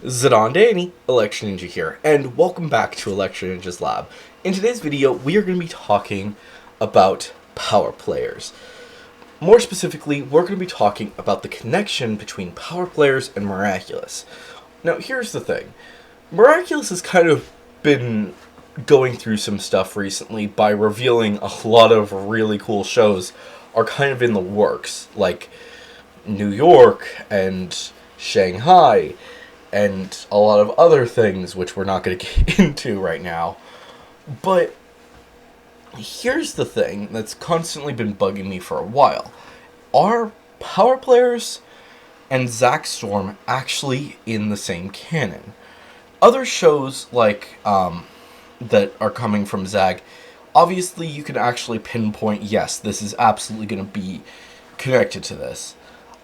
Zidane Danny, Election Ninja here, and welcome back to Election Ninja's Lab. In today's video, we are going to be talking about power players. More specifically, we're going to be talking about the connection between power players and Miraculous. Now, here's the thing. Miraculous has kind of been going through some stuff recently by revealing a lot of really cool shows are kind of in the works, like New York and Shanghai, and a lot of other things which we're not going to get into right now. But here's the thing that's constantly been bugging me for a while. Are power players and Zack Storm actually in the same canon? Other shows like that are coming from Zag, obviously you can actually pinpoint, yes, this is absolutely going to be connected to this.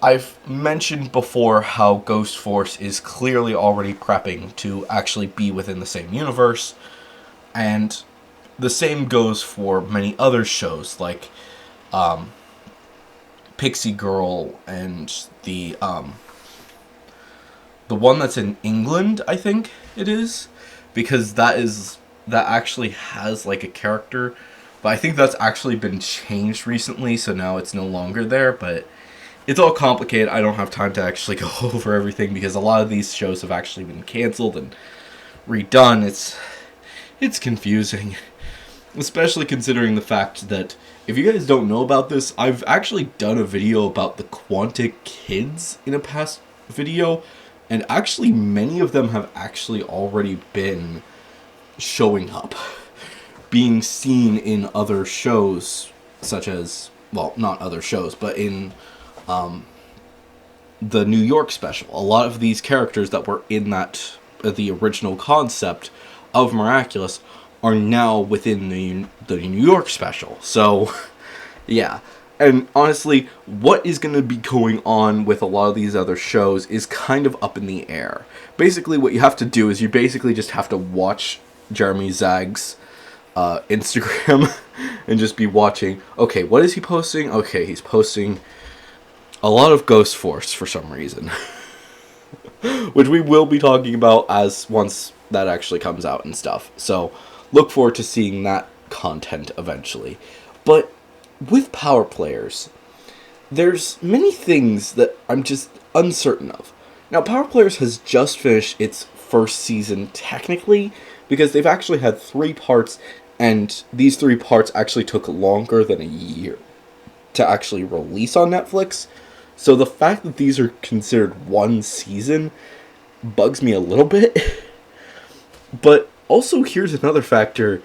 I've mentioned before how Ghost Force is clearly already prepping to actually be within the same universe, and the same goes for many other shows like Pixie Girl and the one that's in England, I think it is, because that actually has like a character, but I think that's actually been changed recently, so now it's no longer there, but it's all complicated. I don't have time to actually go over everything because a lot of these shows have actually been canceled and redone. It's confusing, especially considering the fact that if you guys don't know about this, I've actually done a video about the Quantic Kids in a past video, and actually many of them have actually already been showing up, being seen in other shows, such as, well, not other shows, but in the New York special. A lot of these characters that were in that the original concept of Miraculous are now within the New York special. So, yeah. And honestly, what is going to be going on with a lot of these other shows is kind of up in the air. Basically, what you have to do is you basically just have to watch Jeremy Zag's Instagram and just be watching, okay, what is he posting? Okay, he's posting a lot of Ghost Force for some reason, which we will be talking about as once that actually comes out and stuff. So look forward to seeing that content eventually. But with power players, there's many things that I'm just uncertain of. Now, Power Players has just finished its first season technically, because they've actually had 3 parts, and these 3 parts actually took longer than a year to actually release on Netflix. So the fact that these are considered one season bugs me a little bit. But also, here's another factor.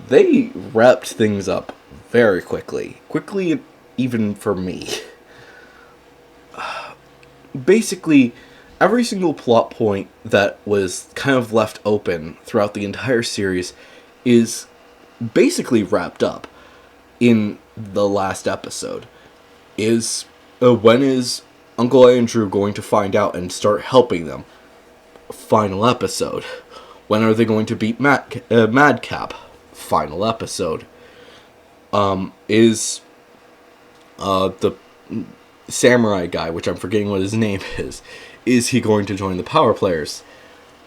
They wrapped things up very quickly. Quickly, even for me. Basically, every single plot point that was kind of left open throughout the entire series is basically wrapped up in the last episode. When is Uncle Andrew going to find out and start helping them? Final episode. When are they going to beat Madcap? Final episode. Is the samurai guy, which I'm forgetting what his name is he going to join the Power Players?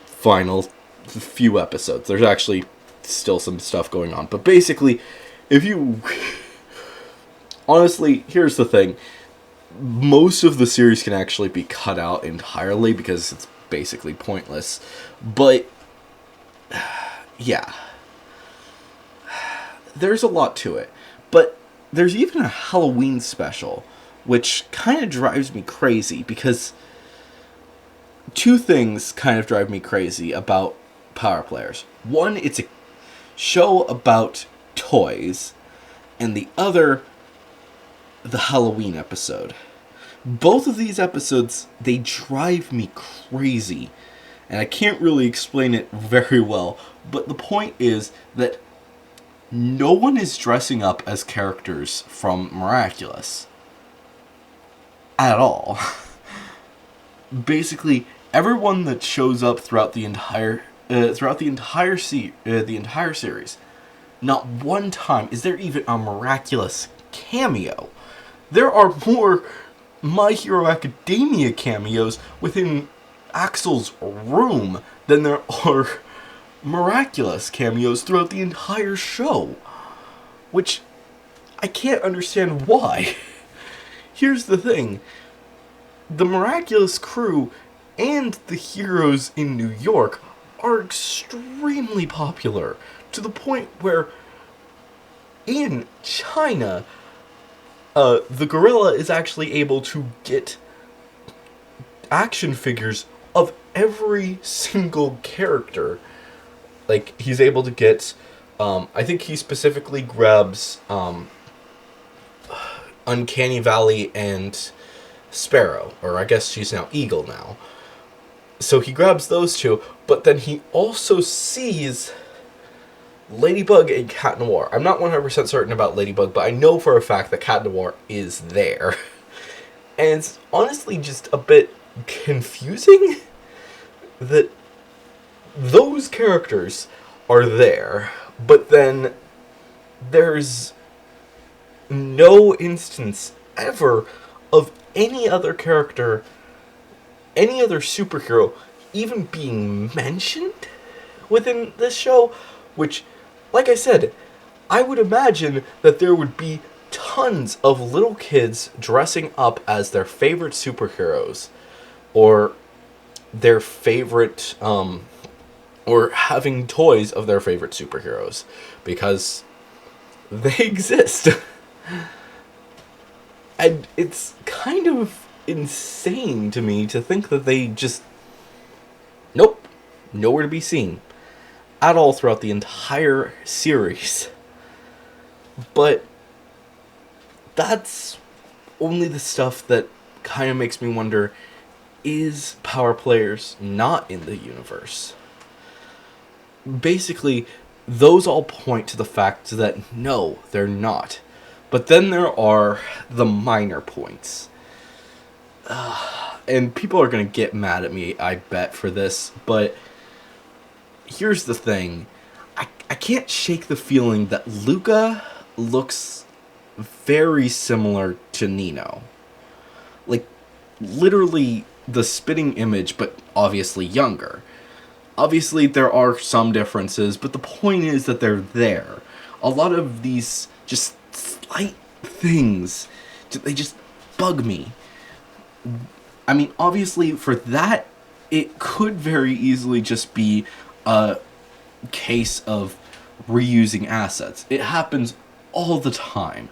Final few episodes. There's actually still some stuff going on. But basically, if you... Honestly, here's the thing. Most of the series can actually be cut out entirely because it's basically pointless. But, yeah. There's a lot to it. But there's even a Halloween special, which kind of drives me crazy because 2 things kind of drive me crazy about Power Players. One, it's a show about toys, and the other, the Halloween episode. Both of these episodes, they drive me crazy, and I can't really explain it very well, but the point is that no one is dressing up as characters from Miraculous at all. Basically, everyone that shows up throughout the entire series, not one time is there even a Miraculous cameo. There are more My Hero Academia cameos within Axel's room than there are Miraculous cameos throughout the entire show. Which, I can't understand why. Here's the thing. The Miraculous crew and the heroes in New York are extremely popular, to the point where in China, the gorilla is actually able to get action figures of every single character. Like, he's able to get, I think he specifically grabs Uncanny Valley and Sparrow, or I guess she's now Eagle now. So he grabs those two, but then he also sees Ladybug and Cat Noir. I'm not 100% certain about Ladybug, but I know for a fact that Cat Noir is there. And it's honestly just a bit confusing that those characters are there, but then there's no instance ever of any other character, any other superhero, even being mentioned within this show, which, like I said, I would imagine that there would be tons of little kids dressing up as their favorite superheroes, or their favorite, or having toys of their favorite superheroes, because they exist. And it's kind of insane to me to think that they just, nope, nowhere to be seen at all throughout the entire series. But that's only the stuff that kind of makes me wonder, is Power Players not in the universe? Basically, those all point to the fact that no, they're not. But then there are the minor points. And people are going to get mad at me, I bet, for this, but here's the thing. I can't shake the feeling that Luca looks very similar to Nino. Like, literally the spitting image, but obviously younger. Obviously, there are some differences, but the point is that they're there. A lot of these just slight things, they just bug me. I mean, obviously, for that, it could very easily just be a case of reusing assets. It happens all the time,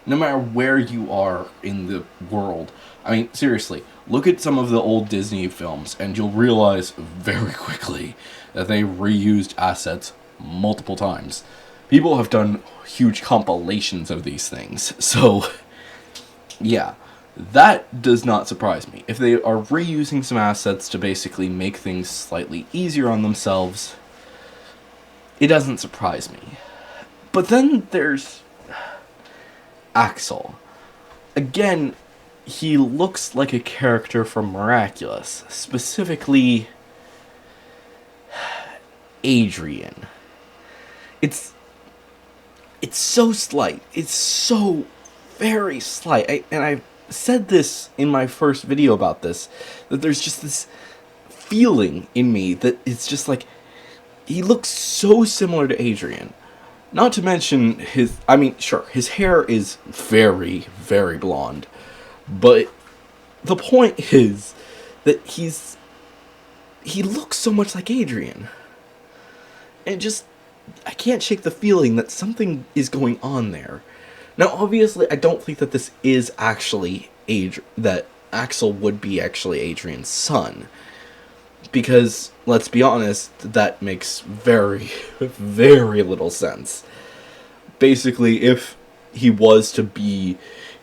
no matter where you are in the world. I mean, seriously, look at some of the old Disney films, and you'll realize very quickly that they reused assets multiple times. People have done huge compilations of these things, so yeah, that does not surprise me. If they are reusing some assets to basically make things slightly easier on themselves, it doesn't surprise me. But then there's Axel. Again, he looks like a character from Miraculous, specifically Adrian. It's so slight. It's so very slight. And I said this in my first video about this, that there's just this feeling in me that it's just like, he looks so similar to Adrian. Not to mention his, I mean, sure, his hair is very, very blonde. But the point is that he looks so much like Adrian. And just, I can't shake the feeling that something is going on there. Now, obviously, I don't think that this is actually that Axel would be actually Adrian's son. Because, let's be honest, that makes very, very little sense. Basically, if he was to be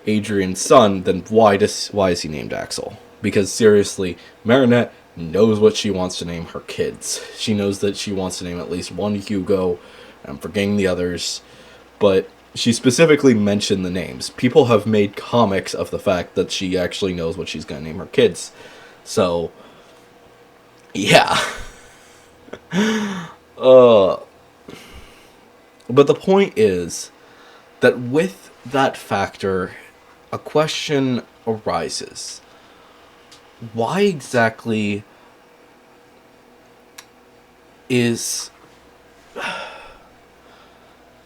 Adrian's son, then why is he named Axel? Because seriously, Marinette knows what she wants to name her kids. She knows that she wants to name at least one Hugo. I'm forgetting the others, but she specifically mentioned the names. People have made comics of the fact that she actually knows what she's going to name her kids. So, yeah. But the point is that with that factor, a question arises. Why exactly is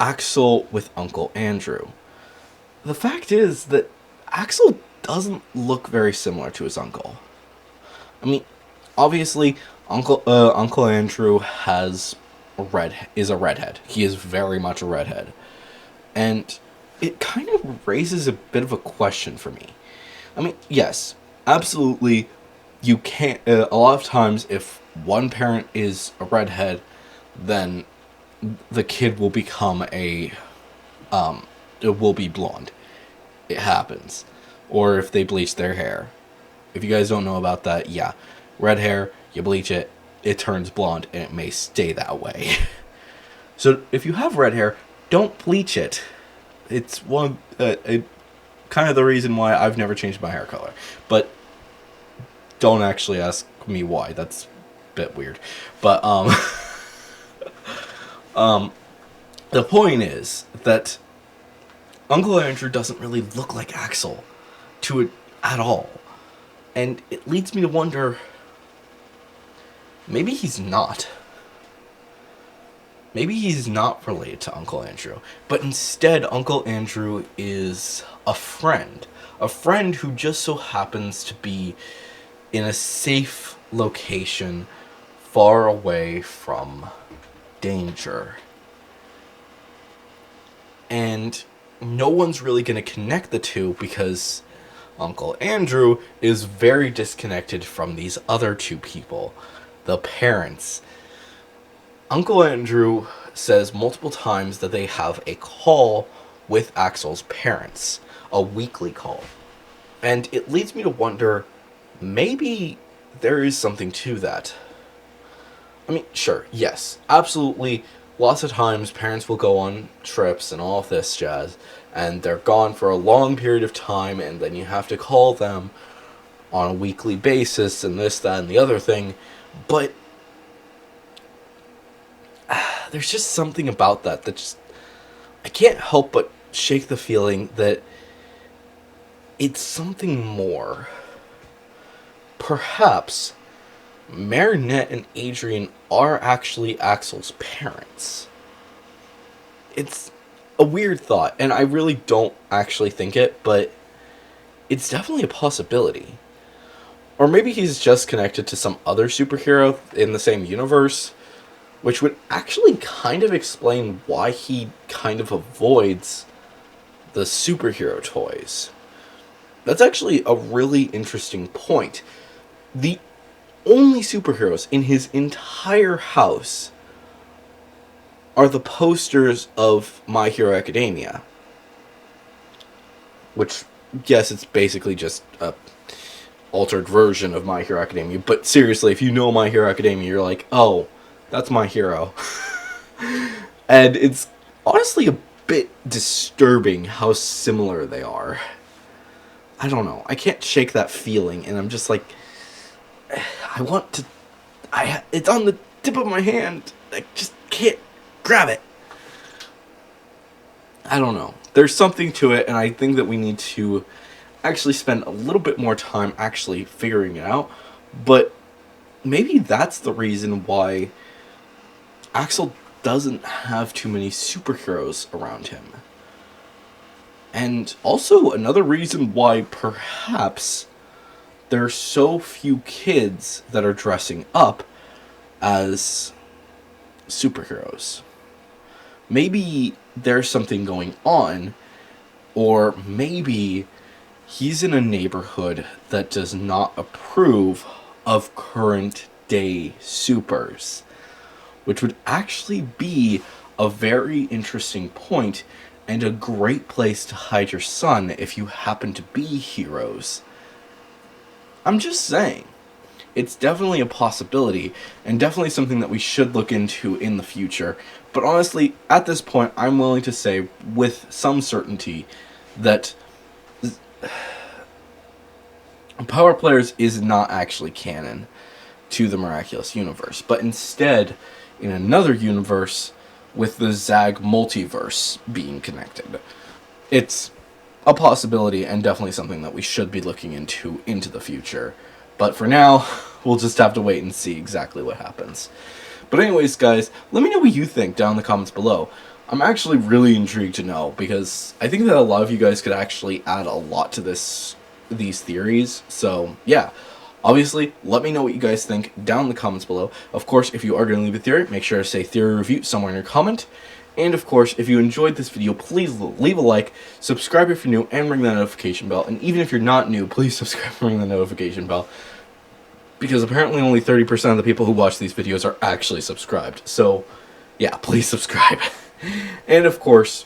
Axel with Uncle Andrew. The fact is that Axel doesn't look very similar to his uncle. I mean, obviously, Uncle Andrew is a redhead. He is very much a redhead, and it kind of raises a bit of a question for me. I mean, yes, absolutely, you can't. A lot of times, if one parent is a redhead, then the kid will become it will be blonde. It happens. Or if they bleach their hair. If you guys don't know about that, yeah. Red hair, you bleach it, it turns blonde, and it may stay that way. So if you have red hair, don't bleach it. It's kind of the reason why I've never changed my hair color. But don't actually ask me why. That's a bit weird. But the point is that Uncle Andrew doesn't really look like Axel to it at all. And it leads me to wonder, maybe he's not. Maybe he's not related to Uncle Andrew, but instead Uncle Andrew is a friend who just so happens to be in a safe location far away from danger. And no one's really going to connect the two because Uncle Andrew is very disconnected from these other two people, the parents. Uncle Andrew says multiple times that they have a call with Axel's parents, a weekly call. And it leads me to wonder, maybe there is something to that. I mean, sure, yes, absolutely. Lots of times parents will go on trips and all of this jazz, and they're gone for a long period of time, and then you have to call them on a weekly basis, and this, that, and the other thing. But there's just something about that just, I can't help but shake the feeling that it's something more. Perhaps Marinette and Adrian are actually Axel's parents. It's a weird thought, and I really don't actually think it, but it's definitely a possibility. Or maybe he's just connected to some other superhero in the same universe, which would actually kind of explain why he kind of avoids the superhero toys. That's actually a really interesting point. The only superheroes in his entire house are the posters of My Hero Academia. Which, yes, it's basically just a altered version of My Hero Academia. But seriously, if you know My Hero Academia, you're like, oh, that's my hero. And it's honestly a bit disturbing how similar they are. I don't know. I can't shake that feeling, and I'm just like, it's on the tip of my hand. I just can't grab it. I don't know. There's something to it, and I think that we need to actually spend a little bit more time actually figuring it out. But maybe that's the reason why Axel doesn't have too many superheroes around him. And also another reason why perhaps there are so few kids that are dressing up as superheroes. Maybe there's something going on, or maybe he's in a neighborhood that does not approve of current day supers, which would actually be a very interesting point and a great place to hide your son if you happen to be heroes. I'm just saying, it's definitely a possibility, and definitely something that we should look into in the future. But honestly, at this point, I'm willing to say with some certainty that Power Players is not actually canon to the Miraculous Universe, but instead, in another universe, with the Zag multiverse being connected. It's a possibility, and definitely something that we should be looking into the future. But for now, we'll just have to wait and see exactly what happens. But anyways, guys, let me know what you think down in the comments below. I'm actually really intrigued to know, because I think that a lot of you guys could actually add a lot to these theories. So yeah, obviously let me know what you guys think down in the comments below. Of course, if you are going to leave a theory, make sure to say theory review somewhere in your comment. And of course, if you enjoyed this video, please leave a like, subscribe if you're new, and ring that notification bell. And even if you're not new, please subscribe and ring the notification bell, because apparently only 30% of the people who watch these videos are actually subscribed. So yeah, please subscribe. And of course,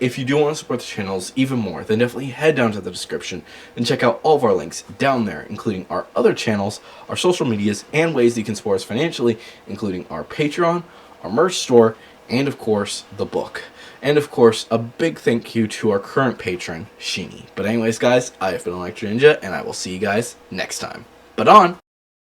if you do want to support the channels even more, then definitely head down to the description and check out all of our links down there, including our other channels, our social medias, and ways that you can support us financially, including our Patreon, our merch store, and of course, the book. And of course, a big thank you to our current patron, Sheeny. But anyways, guys, I have been Electro Ninja, and I will see you guys next time. But on!